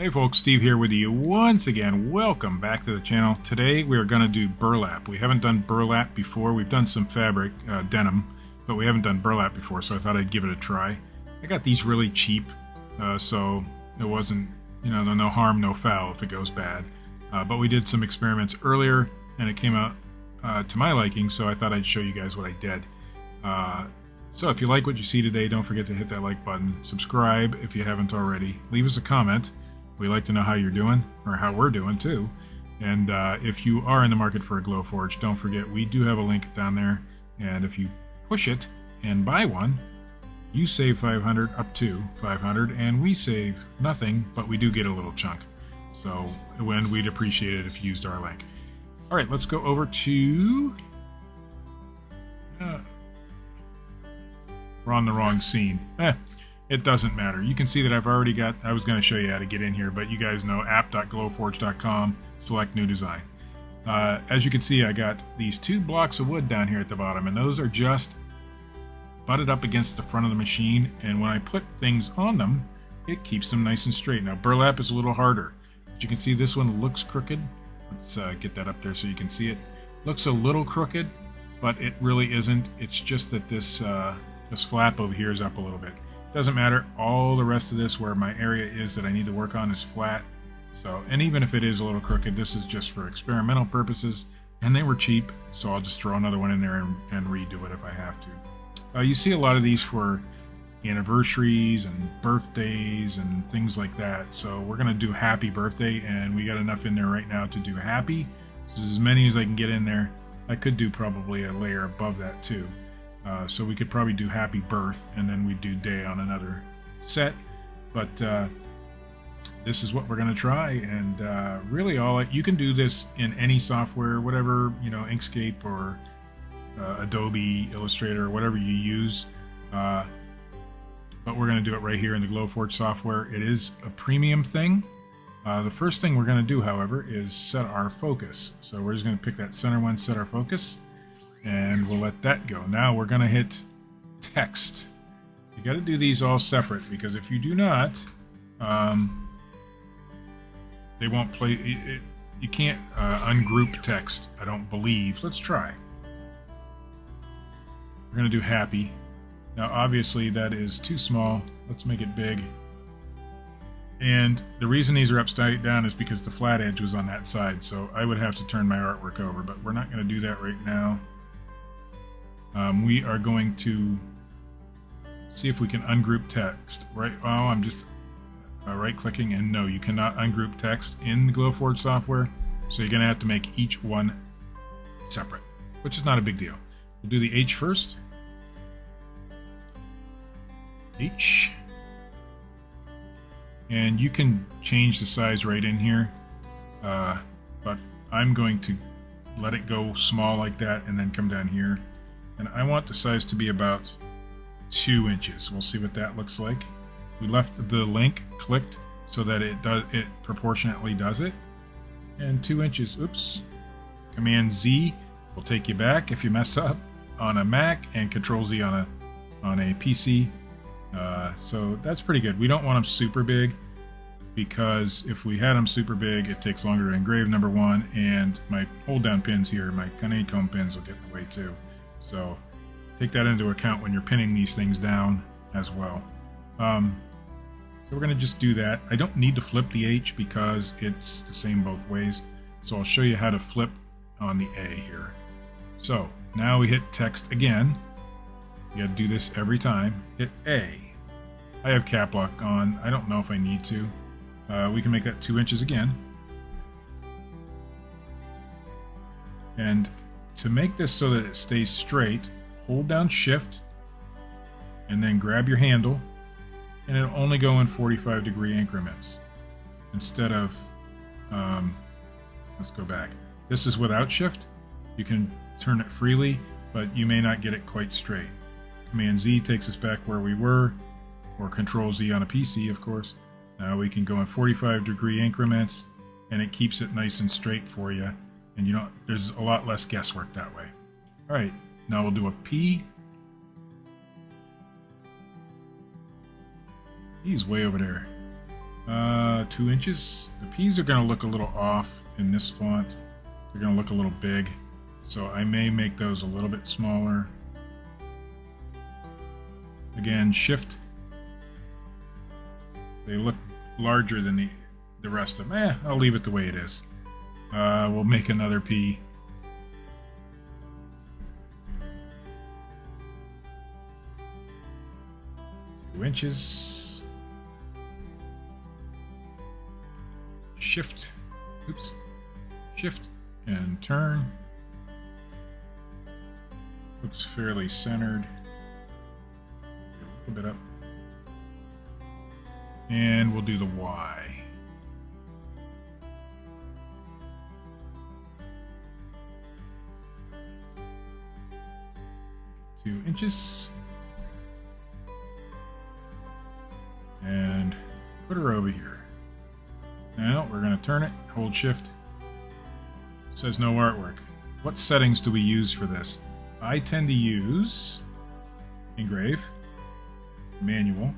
Hey folks, Steve here with you once again. Welcome back to the channel. Today we are going to do burlap. We haven't done burlap before. We've done some fabric, denim, but we haven't done burlap before, so I thought I'd give it a try. I got these really cheap, so it wasn't, no harm, no foul if it goes bad. But we did some experiments earlier, and it came out to my liking, so I thought I'd show you guys what I did. So if you like what you see today, don't forget to hit that like button. Subscribe if you haven't already. Leave us a comment. We like to know how you're doing, or how we're doing too. And if you are in the market for a Glowforge, don't forget we do have a link down there. And if you push it and buy one, you save 500 up to 500, and we save nothing, but we do get a little chunk. So we'd appreciate it if you used our link. All right, let's go over to. We're on the wrong scene. It doesn't matter. You can see that I've already got, I was going to show you how to get in here, but you guys know app.glowforge.com, select new design. As you can see, I got these 2 blocks of wood down here at the bottom, and those are just butted up against the front of the machine, and when I put things on them, it keeps them nice and straight. Now, burlap is a little harder. But you can see this one looks crooked. Let's get that up there so you can see it. Looks a little crooked, but it really isn't. It's just that this flap over here is up a little bit. Doesn't matter. All the rest of this, where my area is that I need to work on, is flat. So, and even if it is a little crooked, this is just for experimental purposes, and they were cheap, so I'll just throw another one in there and redo it if I have to. You see a lot of these for anniversaries and birthdays and things like that. So we're going to do happy birthday, and we got enough in there right now to do happy. This is as many as I can get in there. I could do probably a layer above that too. So we could probably do happy birth, and then we'd do day on another set. But this is what we're going to try, and really you can do this in any software, whatever, Inkscape or Adobe Illustrator or whatever you use. But we're going to do it right here in the Glowforge software. It is a premium thing. The first thing we're going to do, however, is set our focus. So we're just going to pick that center one, set our focus, and we'll let that go. Now we're going to hit text. You got to do these all separate, because if you do not, they won't play. You can't ungroup text, I don't believe. Let's try. We're going to do happy. Now obviously that is too small. Let's make it big. And the reason these are upside down is because the flat edge was on that side, so I would have to turn my artwork over, but we're not going to do that right now. We are going to see if we can ungroup text. Right? Oh, I'm just right-clicking, and no, you cannot ungroup text in the Glowforge software. So you're going to have to make each one separate, which is not a big deal. We'll do the H first. H. And you can change the size right in here, but I'm going to let it go small like that and then come down here. And I want the size to be about 2 inches. We'll see what that looks like. We left the link clicked so that it proportionately does it. And 2 inches, oops. Command Z will take you back if you mess up on a Mac, and Control Z on a PC. So that's pretty good. We don't want them super big, because if we had them super big, it takes longer to engrave, number one, and my hold down pins here, my honeycomb pins, will get in the way too. So take that into account when you're pinning these things down as well. So we're going to just do that. I don't need to flip the H because it's the same both ways. So I'll show you how to flip on the A here. So now we hit text again. You got to do this every time. Hit A. I have cap lock on. I don't know if I need to. We can make that 2 inches again. And to make this so that it stays straight, hold down Shift and then grab your handle, and it'll only go in 45-degree increments instead of let's go back. This is without Shift. You can turn it freely, but you may not get it quite straight. Command Z takes us back where we were, or Control Z on a PC, of course. Now we can go in 45-degree increments, and it keeps it nice and straight for you. And there's a lot less guesswork that way. All right, now we'll do a P. He's way over there. 2 inches. The P's are going to look a little off in this font. They're going to look a little big. So I may make those a little bit smaller. Again, shift. They look larger than the rest of them. I'll leave it the way it is. We'll make another P. Inches. Shift. Oops. Shift and turn. Looks fairly centered. A little bit up. And we'll do the Y. Two inches. And put her over here. Now we're going to turn it, hold shift. It says no artwork. What settings do we use for this? I tend to use Engrave, Manual,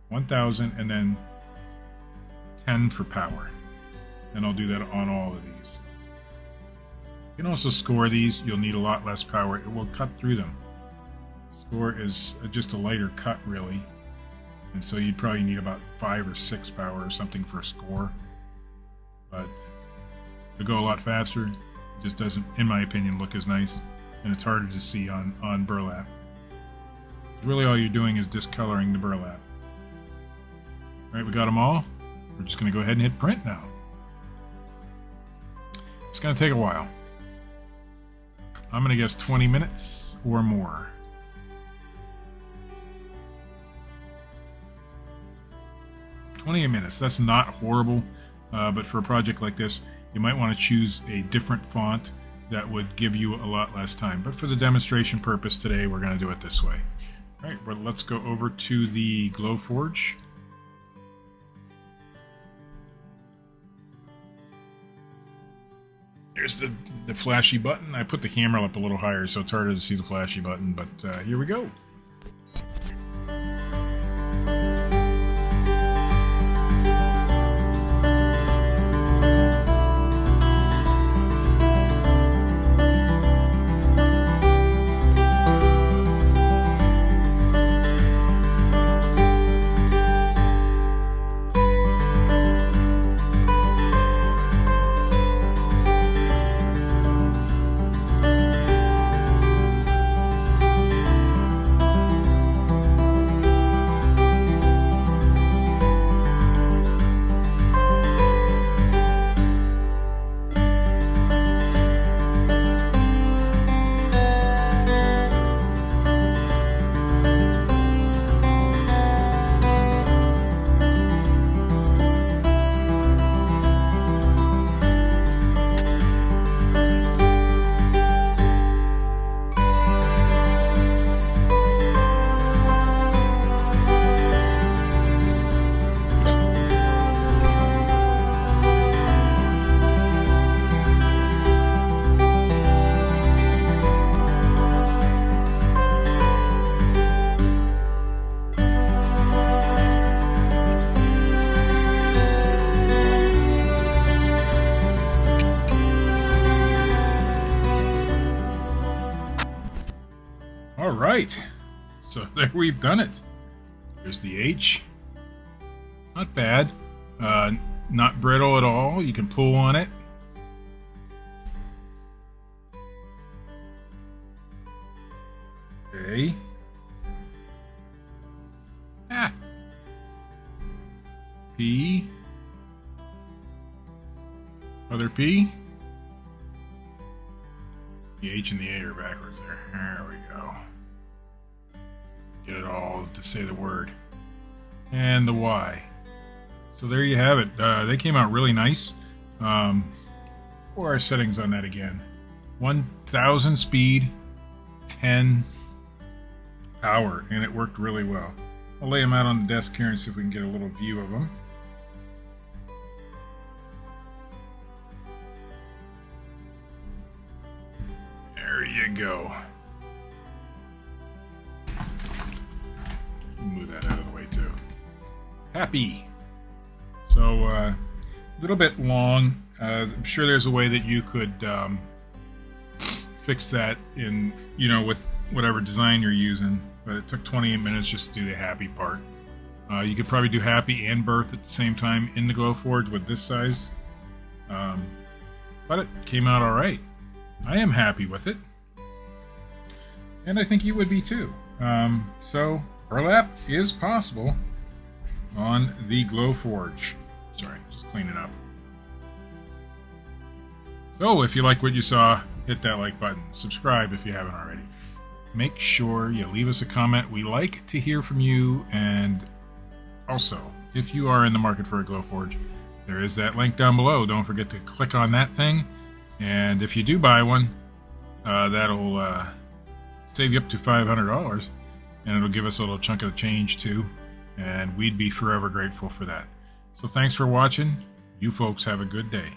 1000, and then 10 for power. And I'll do that on all of these. You can also score these. You'll need a lot less power. It will cut through them. Score is just a lighter cut, really. And so you'd probably need about 5 or 6 power or something for a score. But to go a lot faster, it just doesn't, in my opinion, look as nice. And it's harder to see on burlap. Really all you're doing is discoloring the burlap. Alright, we got them all. We're just going to go ahead and hit print now. It's going to take a while. I'm going to guess 20 minutes or more. $20 that's not horrible, but for a project like this, you might want to choose a different font that would give you a lot less time. But for the demonstration purpose today, we're going to do it this way. All right, well, let's go over to the Glowforge. Here's the flashy button. I put the camera up a little higher, so it's harder to see the flashy button, but here we go. Alright, so there we've done it. There's the H. Not bad. Not brittle at all. You can pull on it. Okay. P. Other P. The H and the A are backwards there. There we go. Get it all to say the word. And the Y. So there you have it. They came out really nice. What are our settings on that again? 1000 speed, 10 power, and it worked really well. I'll lay them out on the desk here and see if we can get a little view of them. There you go. Move that out of the way too. Happy. So a little bit long. I'm sure there's a way that you could fix that in, with whatever design you're using, but it took 28 minutes just to do the happy part. You could probably do happy and birth at the same time in the Glowforge with this size, but it came out all right. I am happy with it, and I think you would be too. So burlap is possible on the Glowforge. Sorry, just clean it up. So if you like what you saw, hit that like button. Subscribe if you haven't already. Make sure you leave us a comment. We like to hear from you. And also, if you are in the market for a Glowforge, there is that link down below. Don't forget to click on that thing. And if you do buy one, that'll save you up to $500. And it'll give us a little chunk of change too. And we'd be forever grateful for that. So thanks for watching. You folks have a good day.